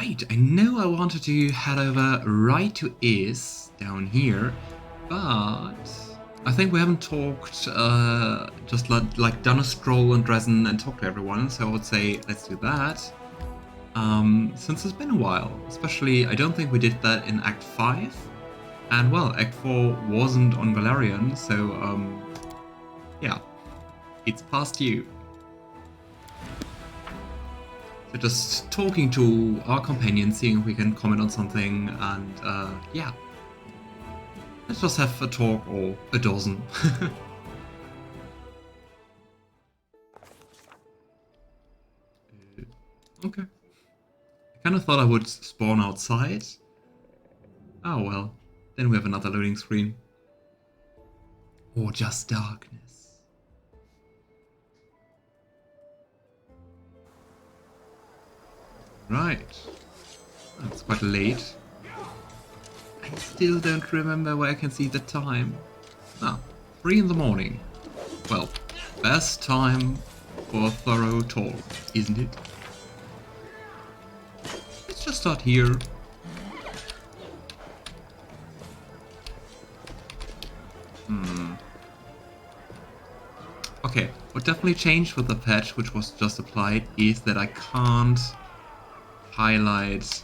Right, I know I wanted to head over right to Is down here, but I think we haven't talked, just like done a stroll in Drezen and talked to everyone, so I would say let's do that. Since it's been a while, especially I don't think we did that in Act 5, and well, Act 4 wasn't on Golarion, so yeah, it's past you. So just talking to our companions, seeing if we can comment on something, and yeah. Let's just have a talk or a dozen. Okay. I kind of thought I would spawn outside. Oh well, then we have another loading screen. Or just darkness. Right. It's quite late. I still don't remember where I can see the time. Ah, 3 in the morning. Well, best time for a thorough talk, isn't it? Let's just start here. Okay, what definitely changed with the patch, which was just applied, is that I can't highlight...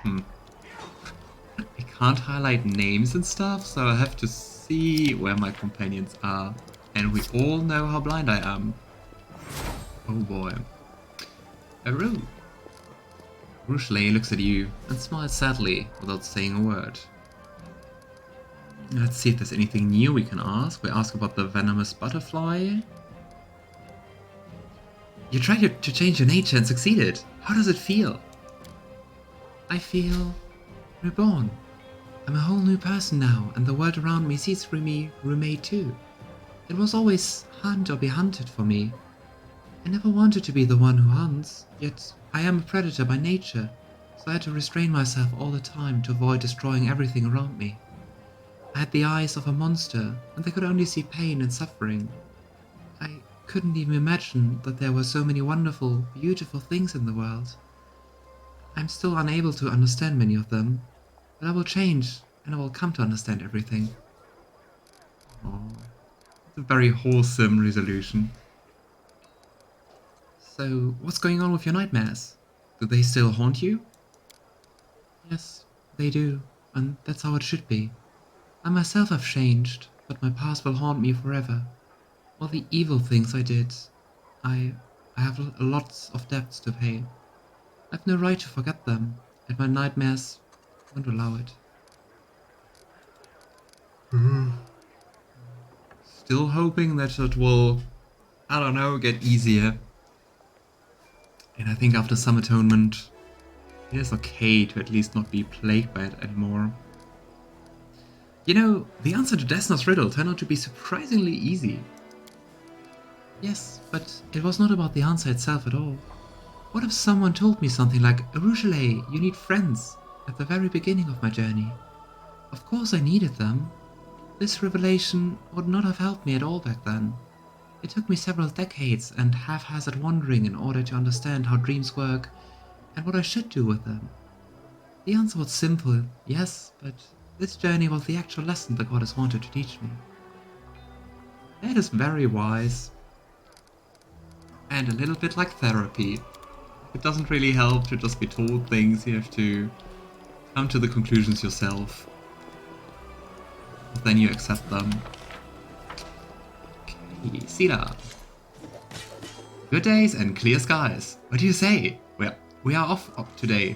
I can't highlight names and stuff, so I have to see where my companions are. And we all know how blind I am. Oh boy. Aru. Rushley looks at you and smiles sadly without saying a word. Let's see if there's anything new we can ask. We ask about the venomous butterfly. You tried to change your nature and succeeded. How does it feel? I feel reborn. I'm a whole new person now, and the world around me sees through me remade too. It was always hunt or be hunted for me. I never wanted to be the one who hunts, yet I am a predator by nature, so I had to restrain myself all the time to avoid destroying everything around me. I had the eyes of a monster, and I could only see pain and suffering. I couldn't even imagine that there were so many wonderful, beautiful things in the world. I'm still unable to understand many of them, but I will change, and I will come to understand everything. Oh, it's a very wholesome resolution. So, what's going on with your nightmares? Do they still haunt you? Yes, they do, and that's how it should be. I myself have changed, but my past will haunt me forever. All the evil things I did, I have lots of debts to pay. I've no right to forget them, and my nightmares won't allow it. Still hoping that it will, I don't know, get easier. And I think after some atonement, it is okay to at least not be plagued by it anymore. You know, the answer to Desna's riddle turned out to be surprisingly easy. Yes, but it was not about the answer itself at all. What if someone told me something like, Arugele, you need friends, at the very beginning of my journey? Of course I needed them. This revelation would not have helped me at all back then. It took me several decades and haphazard wandering in order to understand how dreams work and what I should do with them. The answer was simple, yes, but this journey was the actual lesson the goddess wanted to teach me. That is very wise. And a little bit like therapy. It doesn't really help to just be told things, you have to come to the conclusions yourself. But then you accept them. Okay, Sila. Good days and clear skies. What do you say? We are off today.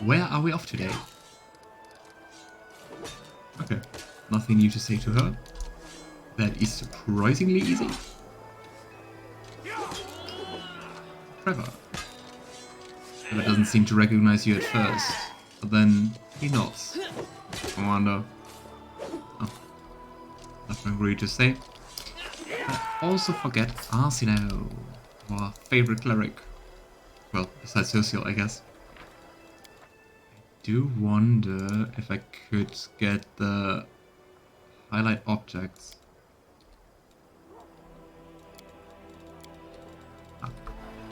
Where are we off today? Okay, nothing new to say to her. That is surprisingly easy. Trevor. Trevor doesn't seem to recognize you at first, but then he nods. Commander. Oh, nothing really to say. I also forget Arsino, our favorite cleric. Well, besides Sosiel, I guess. I do wonder if I could get the highlight objects.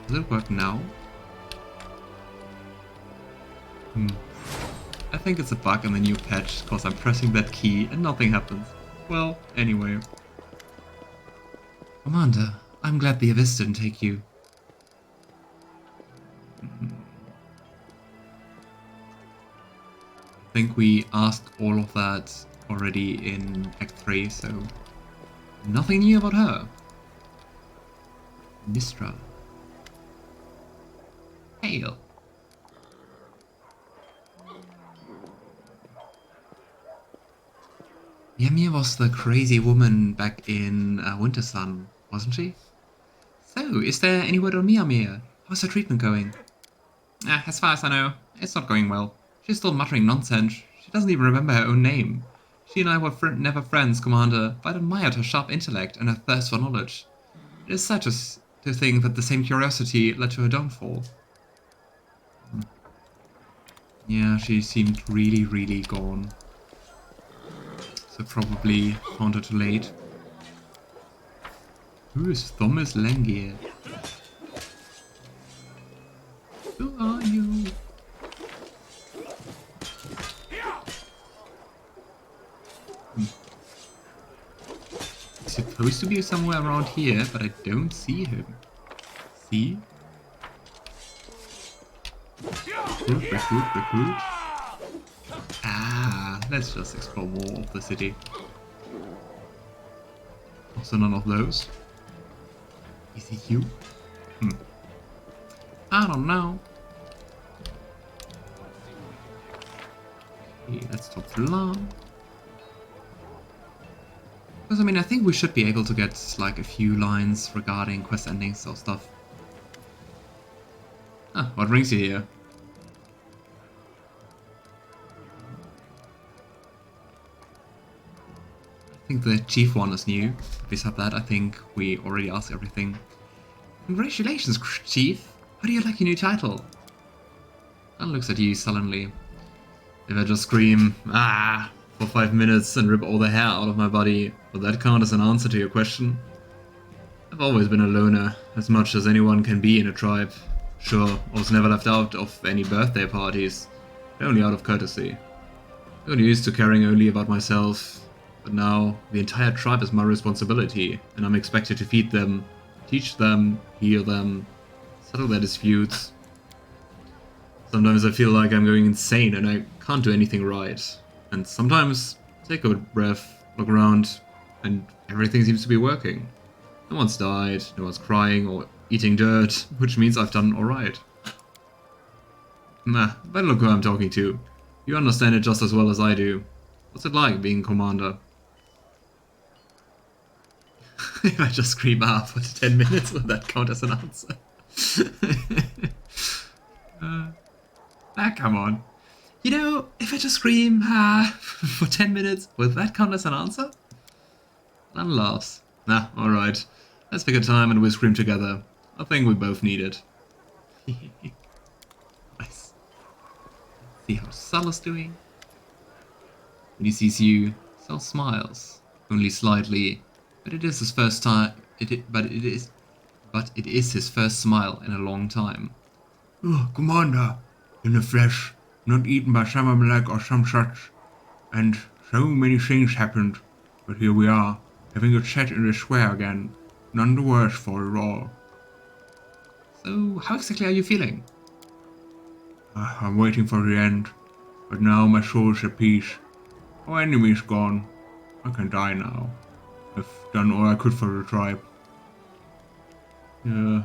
Does it work now? I think it's a bug in the new patch, because I'm pressing that key and nothing happens. Well, anyway. Commander, I'm glad the Abyss didn't take you. I think we asked all of that already in Act 3, so nothing new about her. Mistra. Hail. Ymir was the crazy woman back in Winter Sun, wasn't she? So, is there any word on Ymir? How's her treatment going? As far as I know, it's not going well. She's still muttering nonsense. She doesn't even remember her own name. She and I were never friends, Commander, but I admired her sharp intellect and her thirst for knowledge. It is sad to think that the same curiosity led to her downfall. Yeah, she seemed really, really gone. So probably found her too late. Who is Thomas Langier? Who are you? He's supposed to be somewhere around here, but I don't see him. See? Recruit. Ah, let's just explore more of the city. Also none of those. Is it you? I don't know. Okay, let's talk to Lan. Because I mean, I think we should be able to get like a few lines regarding quest endings or stuff. Ah, what brings you here? I think the chief one is new. Besides that, I think we already asked everything. Congratulations, Chief! How do you like your new title? Lan looks at you sullenly. If I just scream, ah, for 5 minutes and rip all the hair out of my body, would that count as an answer to your question? I've always been a loner, as much as anyone can be in a tribe. Sure, I was never left out of any birthday parties, but only out of courtesy. I got used to caring only about myself, but now the entire tribe is my responsibility, and I'm expected to feed them, teach them, heal them, settle their disputes. Sometimes I feel like I'm going insane and I can't do anything right. And sometimes take a breath, look around, and everything seems to be working. No one's died, no one's crying or eating dirt, which means I've done alright. Nah, but look who I'm talking to. You understand it just as well as I do. What's it like being commander? If I just scream out for 10 minutes, will that count as an answer? Come on. You know, if I just scream for 10 minutes, will that count as an answer? Lan laughs. Nah, alright. Let's pick a time and we'll scream together. I think we both need it. Nice. See how Sal is doing? When he sees you, Sal smiles. Only slightly. But it is his first time. But it is his first smile in a long time. Oh, Commander, in the flesh, not eaten by Summermelek or some such. And so many things happened, but here we are, having a chat in the square again. None the worse for it all. So, how exactly are you feeling? I'm waiting for the end, but now my soul is at peace. Our enemy's gone. I can die now. I've done all I could for the tribe. Yeah.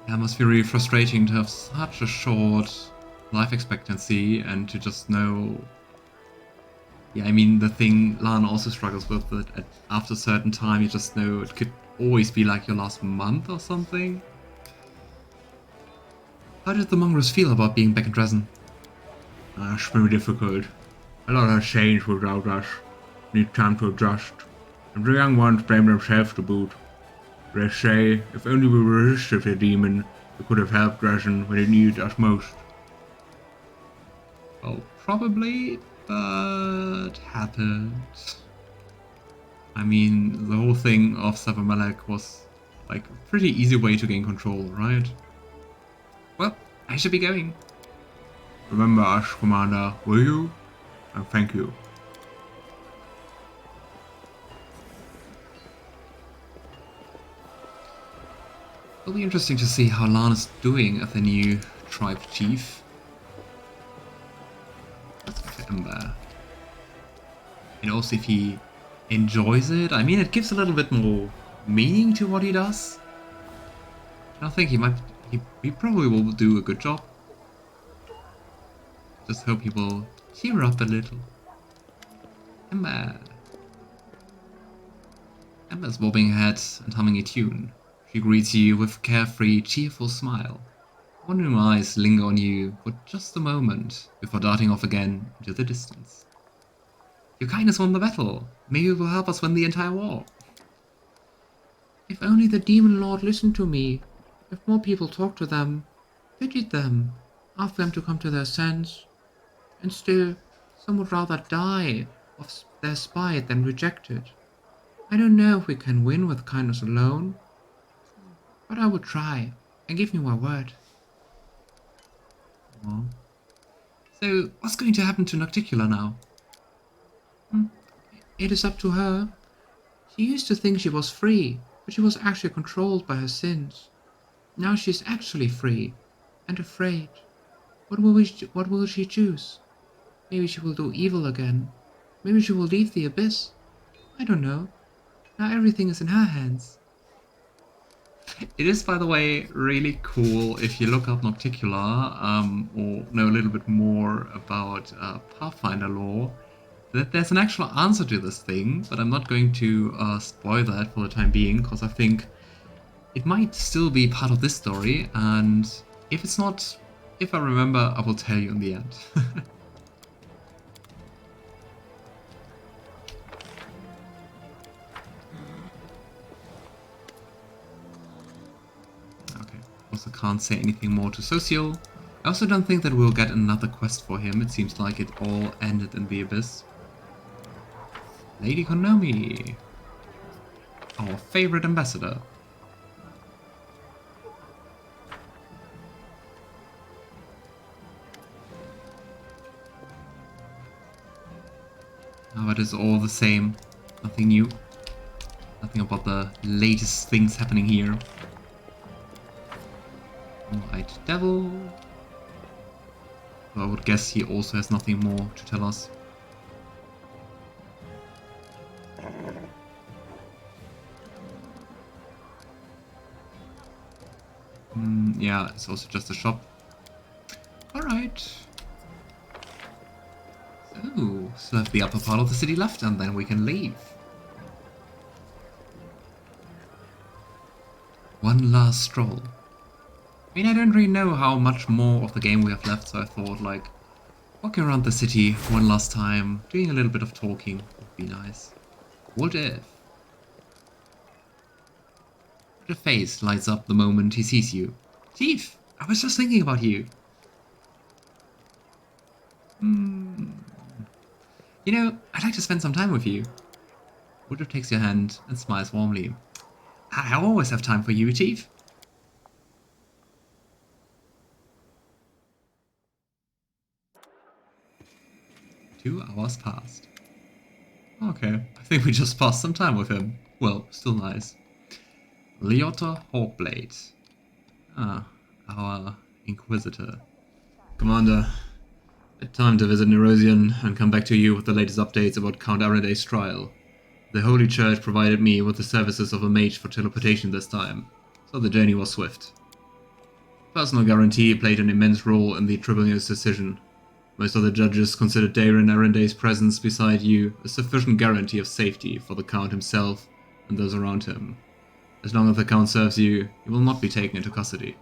Yeah, it must be really frustrating to have such a short life expectancy and to just know... Yeah, I mean, the thing Lan also struggles with, that after a certain time you just know it could always be like your last month or something. How did the mongrels feel about being back in Drezen? It's very difficult. A lot has changed without us. Need time to adjust. And the young ones blame themselves to boot. They say, if only we resisted the demon, we could have helped Drezen when it needed us most. Well, probably, but happened. I mean, the whole thing of Summermelek was like a pretty easy way to gain control, right? Well, I should be going. Remember us, Commander, will you? And thank you. It'll be interesting to see how Lana's doing as the new tribe chief. Let's go to Ember. And also if he enjoys it. I mean, it gives a little bit more meaning to what he does. And I think he probably will do a good job. Just hope he will cheer up a little. Ember. Ember's bobbing her head and humming a tune. She greets you with a carefree, cheerful smile. Wondering eyes linger on you for just a moment before darting off again into the distance. Your kindness won the battle. Maybe it will help us win the entire war. If only the Demon Lord listened to me. If more people talked to them, pitied them, asked them to come to their sense. And still, some would rather die of their spite than rejected. I don't know if we can win with kindness alone, but I would try, and give me my word. Aww. So, what's going to happen to Nocticula now? It is up to her. She used to think she was free, but she was actually controlled by her sins. Now she is actually free, and afraid. What will she choose? Maybe she will do evil again. Maybe she will leave the abyss. I don't know. Now everything is in her hands. It is, by the way, really cool if you look up Nocticula, or know a little bit more about Pathfinder lore, that there's an actual answer to this thing, but I'm not going to spoil that for the time being, because I think it might still be part of this story, and if it's not, if I remember, I will tell you in the end. Also can't say anything more to Sosiel. I also don't think that we'll get another quest for him. It seems like it all ended in the abyss. Lady Konami, our favorite ambassador. Now it is all the same. Nothing new. Nothing about the latest things happening here. White Devil. So I would guess he also has nothing more to tell us. Yeah, it's also just a shop. Alright. So, still have the upper part of the city left and then we can leave. One last stroll. I mean, I don't really know how much more of the game we have left, so I thought, like, walking around the city one last time, doing a little bit of talking would be nice. What if? What a face lights up the moment he sees you. Chief, I was just thinking about you. You know, I'd like to spend some time with you. Woodruff takes your hand and smiles warmly. I always have time for you, Chief. 2 hours passed. Okay, I think we just passed some time with him. Well, still nice. Leota Hawkblade. Ah, our Inquisitor. Commander, it's time to visit Nerosian and come back to you with the latest updates about Count Arendae's trial. The Holy Church provided me with the services of a mage for teleportation this time, so the journey was swift. Personal guarantee played an immense role in the tribunal's decision. Most of the judges considered Darren Arendae's presence beside you a sufficient guarantee of safety for the Count himself and those around him. As long as the Count serves you, he will not be taken into custody.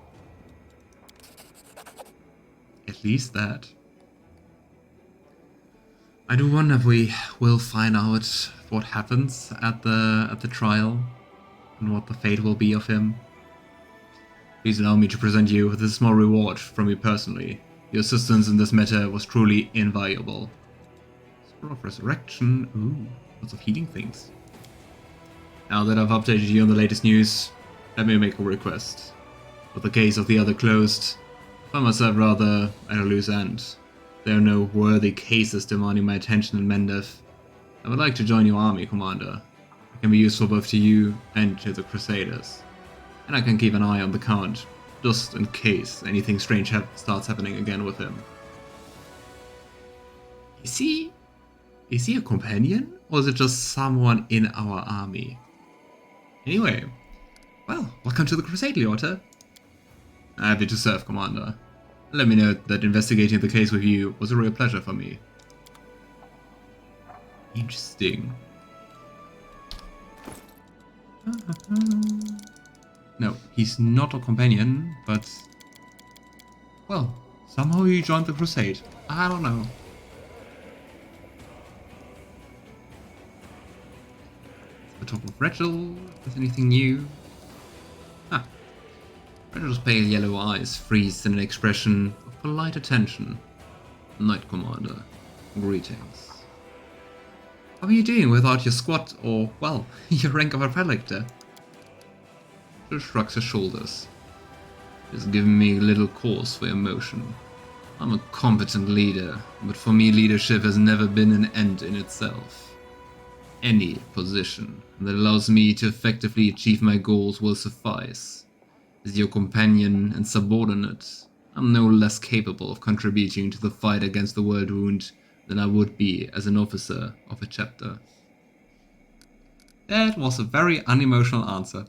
At least that. I do wonder if we will find out what happens at the trial and what the fate will be of him. Please allow me to present you with a small reward from me personally. Your assistance in this matter was truly invaluable. Scroll of Resurrection. Ooh, lots of healing things. Now that I've updated you on the latest news, let me make a request. With the case of the other closed, Find myself rather at a loose end. There are no worthy cases demanding my attention in Mendev. I would like to join your army, Commander. I can be useful both to you and to the Crusaders. And I can keep an eye on the Count, just in case anything strange starts happening again with him. Is he a companion? Or is it just someone in our army? Anyway, well, welcome to the Crusade, WOTR. Happy to serve, Commander. Let me know that investigating the case with you was a real pleasure for me. Interesting. No, he's not a companion, but... well, somehow he joined the Crusade. I don't know. The top of Rachel, is anything new? Ah. Rachel's pale yellow eyes freeze in an expression of polite attention. Knight Commander, greetings. How are you doing without your squad or, well, your rank of a character? She shrugs her shoulders. It's given me little cause for emotion. I'm a competent leader, but for me leadership has never been an end in itself. Any position that allows me to effectively achieve my goals will suffice. As your companion and subordinate, I'm no less capable of contributing to the fight against the Worldwound than I would be as an officer of a chapter. That was a very unemotional answer.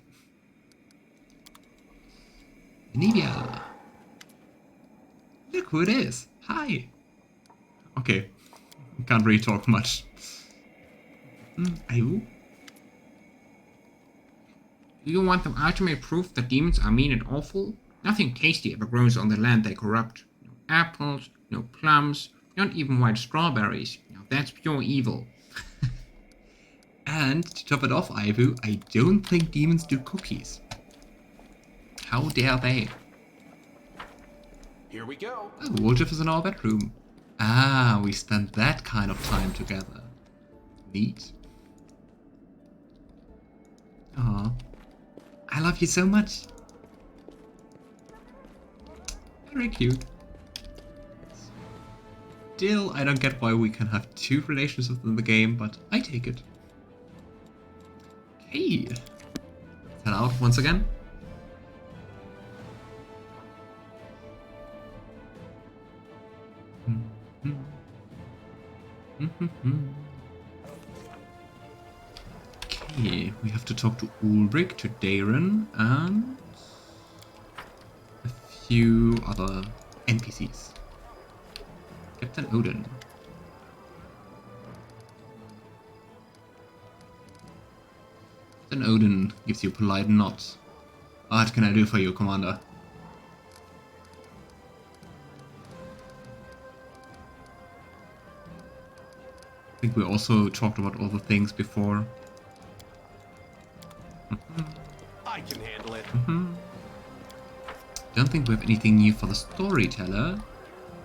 Nivea. Look who it is. Hi. Okay. Can't really talk much. Are you? Do you want the ultimate proof that demons are mean and awful? Nothing tasty ever grows on the land they corrupt. No apples, no plums, not even white strawberries. Now that's pure evil. And to top it off, Ivu, I don't think demons do cookies. How dare they? Here we go. Oh, Woljeff is in our bedroom. Ah, we spent that kind of time together. Neat. Aw. I love you so much. Very cute. Still, I don't get why we can have two relationships in the game, but I take it. Okay. Let's head out once again. Okay, we have to talk to Ulbrig, to Darren, and a few other NPCs. Captain Odin. Captain Odin gives you a polite nod. What can I do for you, Commander? I think we also talked about all the things before. I can handle it. Don't think we have anything new for the storyteller,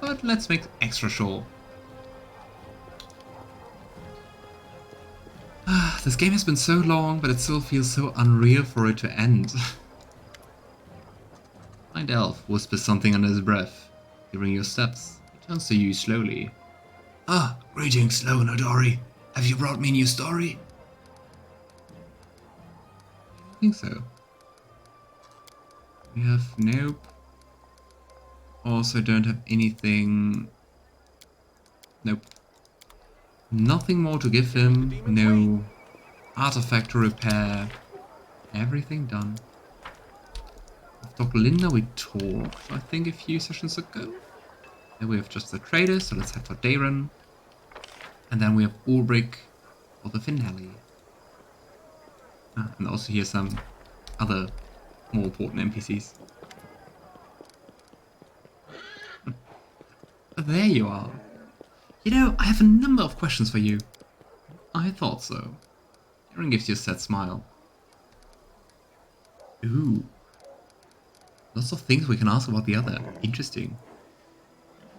but let's make extra sure. This game has been so long, but it still feels so unreal for it to end. Blind Elf whispers something under his breath. Hearing your steps, he turns to you slowly. Ah, greetings, Logan Aldori. Have you brought me a new story? I think so. We have nope. Also don't have anything. Nope. Nothing more to give him. No artifact to repair. Everything done. With Dr. Linda we talked, I think, a few sessions ago. Then we have just the traders, so let's head for Darren. And then we have Ulbrig for the finale. And also here's some other more important NPCs. There you are. You know, I have a number of questions for you. I thought so. Darren gives you a sad smile. Ooh. Lots of things we can ask about the other. Interesting.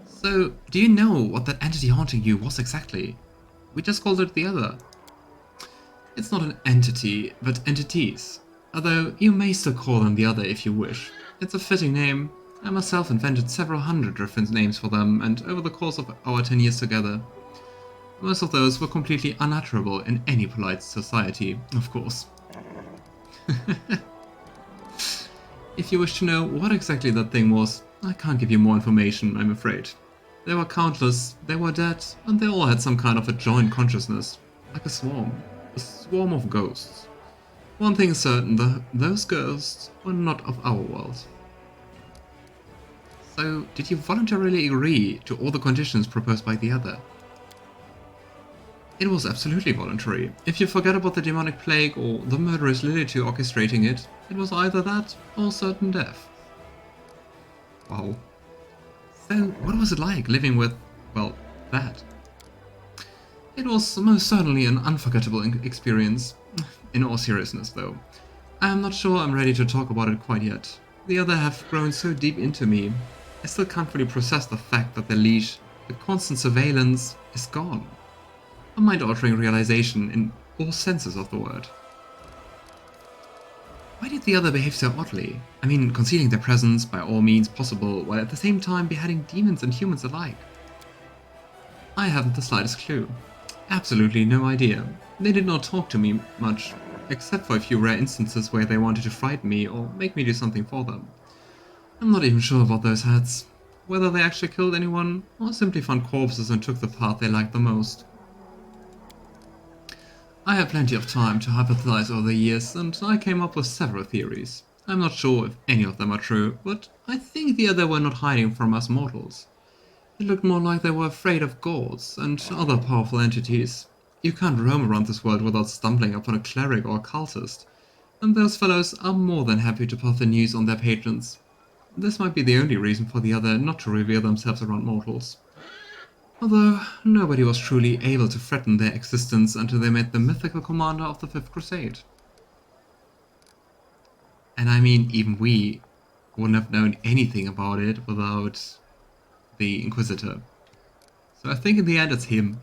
So, do you know what that entity haunting you was exactly? We just called it the other. It's not an entity, but entities. Although, you may still call them the other if you wish. It's a fitting name. I myself invented several hundred different names for them, and over the course of our 10 years together, most of those were completely unutterable in any polite society, of course. If you wish to know what exactly that thing was, I can't give you more information, I'm afraid. They were countless, they were dead, and they all had some kind of a joint consciousness, like a swarm of ghosts. One thing is certain, those ghosts were not of our world. So, did you voluntarily agree to all the conditions proposed by the other? It was absolutely voluntary. If you forget about the demonic plague or the murderous Lilith orchestrating it, it was either that or certain death. Wow. So, what was it like living with, well, that? It was most certainly an unforgettable experience. In all seriousness, though, I am not sure I'm ready to talk about it quite yet. The other have grown so deep into me, I still can't fully process the fact that the leash, the constant surveillance, is gone. A mind-altering realization in all senses of the word. Why did the other behave so oddly? I mean, concealing their presence by all means possible, while at the same time beheading demons and humans alike. I haven't the slightest clue. Absolutely no idea. They did not talk to me much, except for a few rare instances where they wanted to frighten me or make me do something for them. I'm not even sure about those heads, whether they actually killed anyone or simply found corpses and took the part they liked the most. I had plenty of time to hypothesize over the years, and I came up with several theories. I'm not sure if any of them are true, but I think the other were not hiding from us mortals. It looked more like they were afraid of gods and other powerful entities. You can't roam around this world without stumbling upon a cleric or a cultist, and those fellows are more than happy to pass the news on their patrons. This might be the only reason for the other not to reveal themselves around mortals. Although nobody was truly able to threaten their existence until they met the mythical commander of the Fifth Crusade. And I mean, even we wouldn't have known anything about it without the Inquisitor. So I think in the end it's him.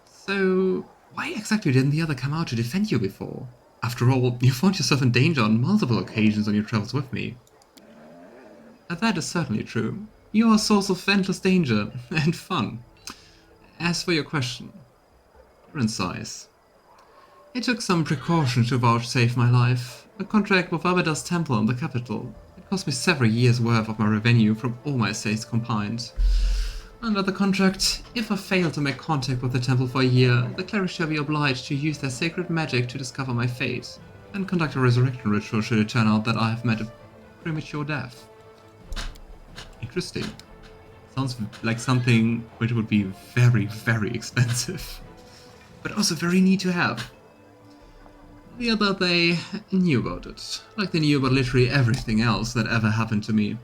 So, why exactly didn't the other come out to defend you before? After all, you found yourself in danger on multiple occasions on your travels with me. That is certainly true. You are a source of endless danger and fun. As for your question, different size. It took some precaution to vouchsafe my life. A contract with Abadar's temple in the capital. It cost me several years' worth of my revenue from all my estates combined. Under the contract, if I fail to make contact with the temple for a year, the clerics shall be obliged to use their sacred magic to discover my fate, and conduct a resurrection ritual should it turn out that I have met a premature death. Interesting. Sounds like something which would be very, very expensive, but also very neat to have. The other, they knew about it, like they knew about literally everything else that ever happened to me.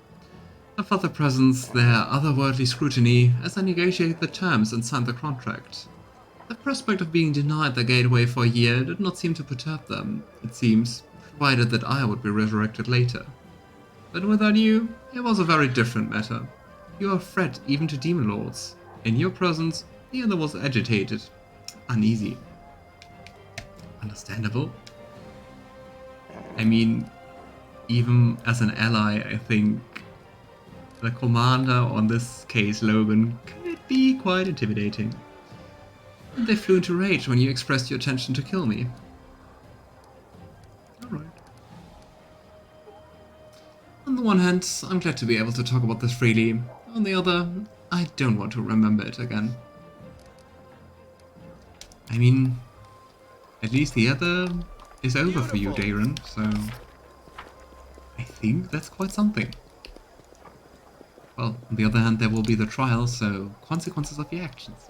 I felt their presence, their otherworldly scrutiny, as I negotiated the terms and signed the contract. The prospect of being denied their gateway for a year did not seem to perturb them, it seems, provided that I would be resurrected later. But without you, it was a very different matter. You are a threat even to demon lords. In your presence, the other was agitated, uneasy. Understandable. I mean, even as an ally, I think the commander, on this case Logan, could be quite intimidating. And they flew into rage when you expressed your intention to kill me. Alright. On the one hand, I'm glad to be able to talk about this freely. On the other, I don't want to remember it again. I mean, at least the other is over for you, Darren, so I think that's quite something. Well, on the other hand, there will be the trial, so consequences of your actions.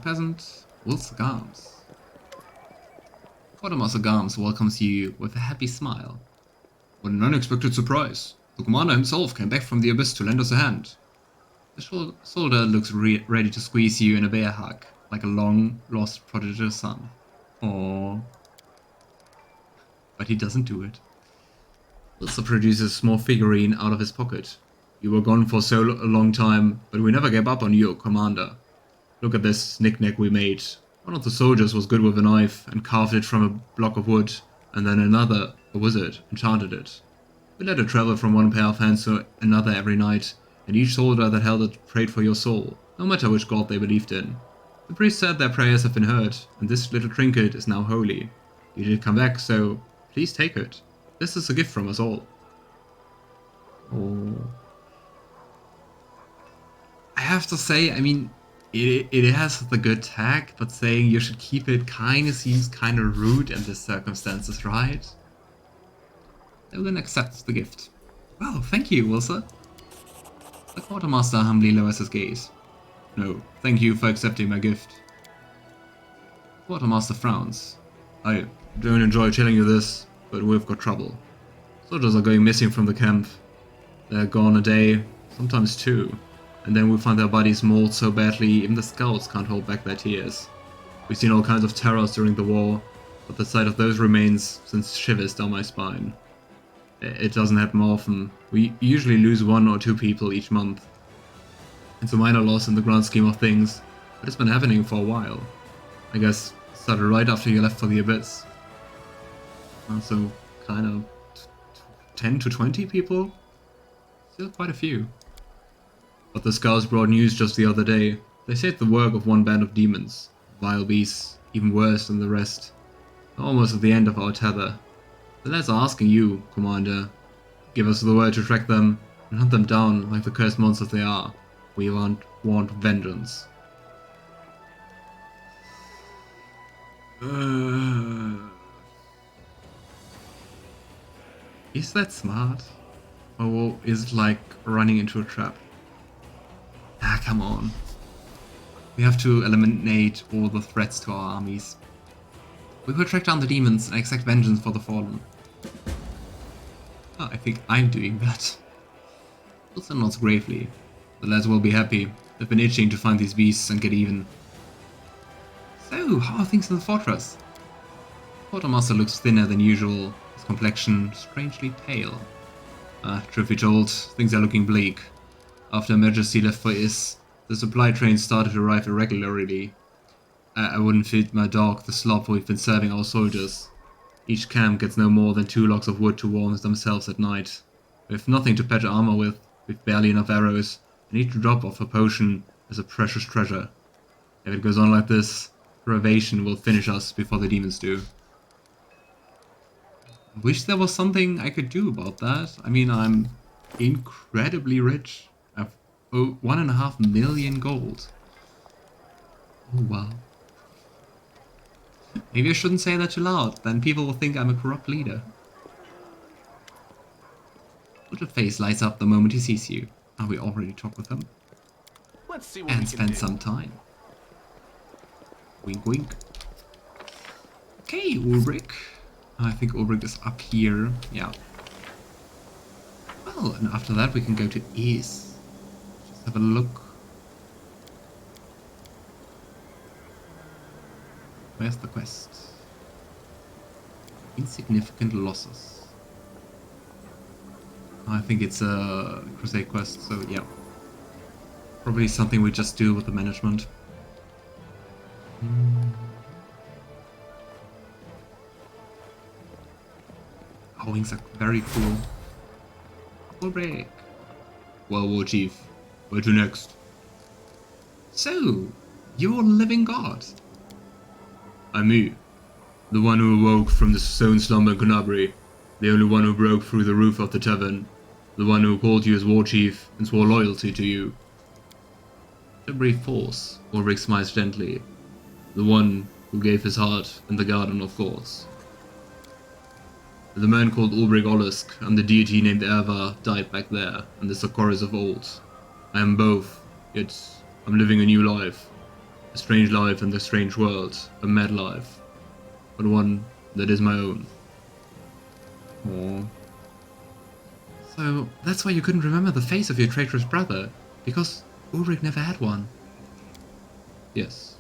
Peasant. Wolf's Garms. Fortimaster Garms welcomes you with a happy smile. What an unexpected surprise. The commander himself came back from the abyss to lend us a hand. The soldier looks ready to squeeze you in a bear hug, like a long-lost prodigal son. Aww. But he doesn't do it. Also produces a small figurine out of his pocket. You were gone for so long time, but we never gave up on you, Commander. Look at this knick-knack we made. One of the soldiers was good with a knife and carved it from a block of wood, and then another, a wizard, enchanted it. We let it travel from one pair of hands to another every night, and each soldier that held it prayed for your soul, no matter which god they believed in. The priest said their prayers have been heard, and this little trinket is now holy. You did come back, so please take it. This is a gift from us all. Oh. I have to say, I mean, it has the good tag, but saying you should keep it kinda seems kinda rude in the circumstances, right? Logan accepts the gift. Well, thank you, Wilson. The quartermaster humbly lowers his gaze. No, thank you for accepting my gift. Quartermaster frowns. I don't enjoy telling you this, but we've got trouble. Soldiers are going missing from the camp. They're gone a day, sometimes two, and then we find their bodies mauled so badly even the scouts can't hold back their tears. We've seen all kinds of terrors during the war, but the sight of those remains sends shivers down my spine. It doesn't happen often. We usually lose 1 or 2 people each month. It's a minor loss in the grand scheme of things, but it's been happening for a while. I guess it started right after you left for the Abyss. So, kind of 10 to 20 people? Still quite a few. But the scouts brought news just the other day. They said the work of one band of demons. Vile beasts, even worse than the rest. Almost at the end of our tether. So that's asking you, Commander. Give us the word to track them and hunt them down like the cursed monsters they are. We want vengeance. Is that smart? Or is it like running into a trap? Ah, come on. We have to eliminate all the threats to our armies. We will track down the demons and exact vengeance for the fallen. Oh, I think I'm doing that. Wilson nods gravely. The lads will be happy. They've been itching to find these beasts and get even. So, how are things in the fortress? Quartermaster looks thinner than usual, his complexion strangely pale. Truth be told, things are looking bleak. After Her Majesty left for Is, the supply trains started to arrive irregularly. I wouldn't feed my dog the slop we've been serving our soldiers. Each camp gets no more than 2 logs of wood to warm themselves at night. We have nothing to patch armor with, we've barely enough arrows, and each drop of a potion is a precious treasure. If it goes on like this, privation will finish us before the demons do. I wish there was something I could do about that. I mean, I'm incredibly rich. I have 1.5 million gold. Oh wow. Maybe I shouldn't say that too loud, then people will think I'm a corrupt leader. But face lights up the moment he sees you. We already talked with him. Let's see what And we can spend do. some time. Wink wink. Okay, Ulbrig. I think Ulbrig is up here. Yeah. Well, and after that we can go to Is. Just have a look. Where's the quest? Insignificant losses. I think it's a crusade quest, so yeah. Probably something we just do with the management. Oh, wings are very cool. Full break. Well, War Chief, where to next? So, you're a living god. I'm me, the one who awoke from the stone slumber in Kenabres, the only one who broke through the roof of the tavern, the one who called you as War Chief and swore loyalty to you. A brief pause, Ulrich smiles gently. The one who gave his heart in the Garden of Gods. The man called Ulbrig Olisk and the deity named Erva died back there in the Socorros of old. I am both, yet I'm living a new life. A strange life in the strange world, a mad life, but one that is my own. Oh. So that's why you couldn't remember the face of your traitorous brother, because Ulrich never had one. Yes.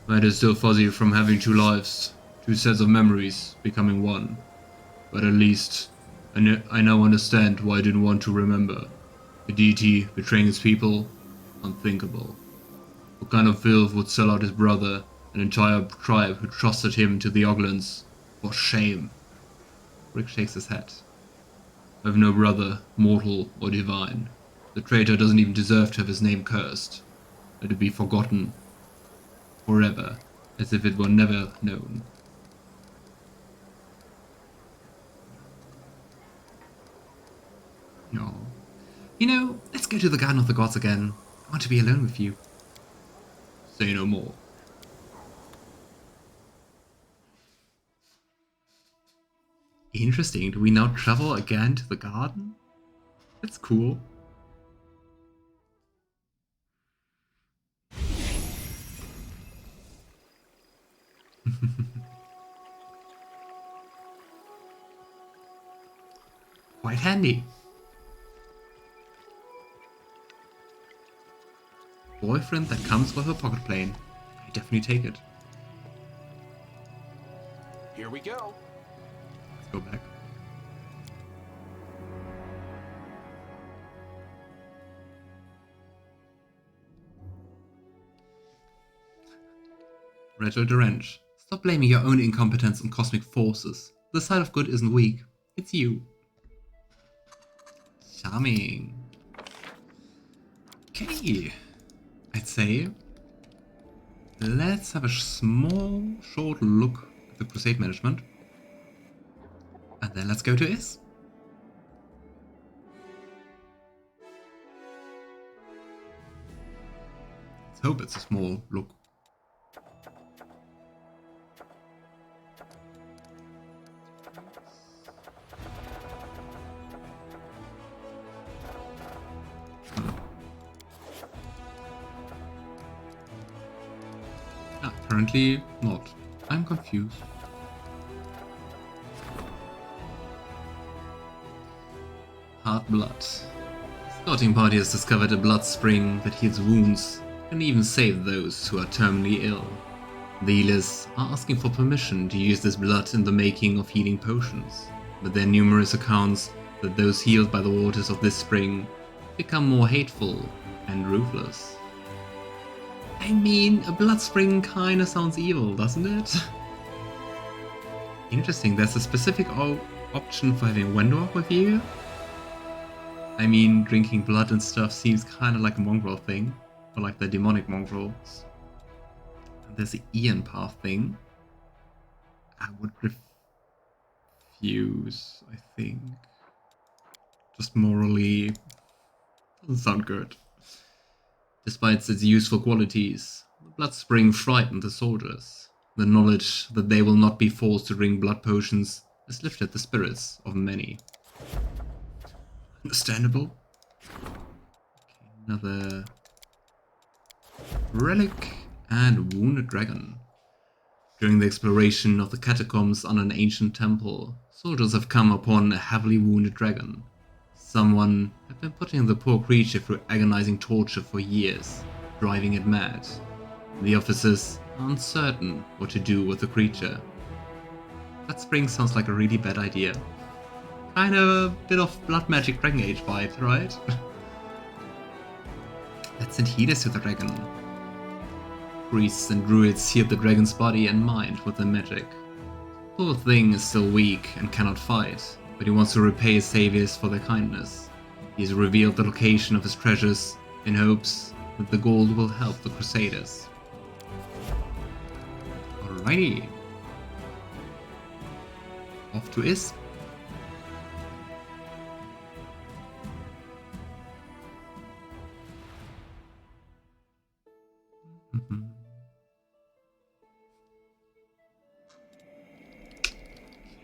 My head is still fuzzy from having 2 lives, 2 sets of memories becoming one. But at least I now understand why I didn't want to remember. A deity betraying his people? Unthinkable. What kind of filth would sell out his brother An entire tribe who trusted him to the Oglands. For shame. Rick shakes his head. I have no brother, mortal or divine. The traitor doesn't even deserve to have his name cursed. Let it be forgotten. Forever. As if it were never known. No. You know, let's go to the Garden of the Gods again. I want to be alone with you. Say no more. Interesting. Do we now travel again to the garden? That's cool. Quite handy. Boyfriend that comes with a pocket plane. I definitely take it. Here we go. Let's go back. Retro Derenge. Stop blaming your own incompetence on cosmic forces. The side of good isn't weak. It's you. Charming. Okay. I'd say let's have a small, short look at the Crusade management. And then let's go to Is. Let's hope it's a small look. Apparently not. I'm confused. Hard blood. Scouting party has discovered a blood spring that heals wounds, and even save those who are terminally ill. The healers are asking for permission to use this blood in the making of healing potions, but there are numerous accounts that those healed by the waters of this spring become more hateful and ruthless. I mean, a blood spring kinda sounds evil, doesn't it? Interesting, there's a specific option for having Wendor with you. I mean, drinking blood and stuff seems kinda like a mongrel thing, or like the demonic mongrels. And there's the Ian path thing. I would refuse, I think. Just morally, doesn't sound good. Despite its useful qualities, the blood spring frightened the soldiers. The knowledge that they will not be forced to drink blood potions has lifted the spirits of many. Understandable. Okay, another relic and wounded dragon. During the exploration of the catacombs on an ancient temple, soldiers have come upon a heavily wounded dragon. Someone had been putting the poor creature through agonizing torture for years, driving it mad. The officers are uncertain what to do with the creature. That spring sounds like a really bad idea. Kind of a bit of Blood Magic Dragon Age vibes, right? Let's send healers to the dragon. Priests and druids sealed the dragon's body and mind with their magic. Poor thing is still weak and cannot fight, but he wants to repay his saviors for their kindness. He has revealed the location of his treasures in hopes that the gold will help the Crusaders. Alrighty. Off to Is.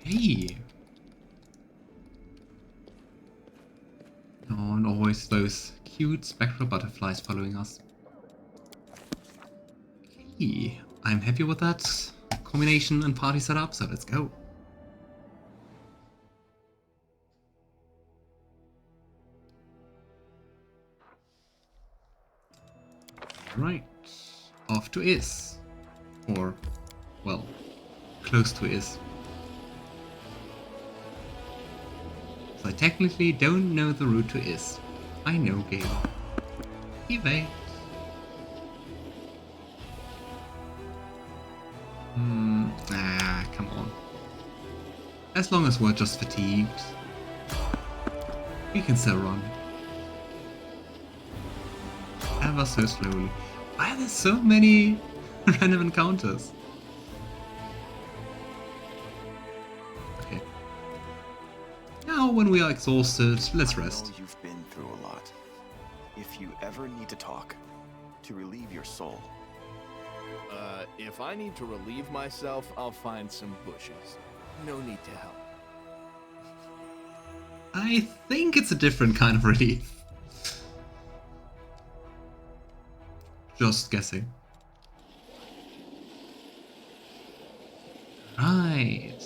Hey. Oh, and always those cute spectral butterflies following us. Okay, I'm happy with that combination and party setup, so let's go. Right, off to Is. Or, well, close to Is. So I technically don't know the route to Is. I know, Gale. Evade. As long as we're just fatigued, we can still run. Ever so slowly. Why are there so many random encounters? Okay. Now, when we are exhausted, let's rest. I know you've been through a lot. If you ever need to talk, to relieve your soul, If I need to relieve myself, I'll find some bushes. No need to help. I think it's a different kind of relief. Just guessing. Right.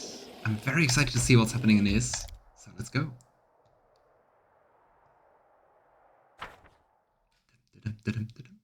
I'm very excited to see what's happening in this. So let's go. Dum-dum-dum-dum.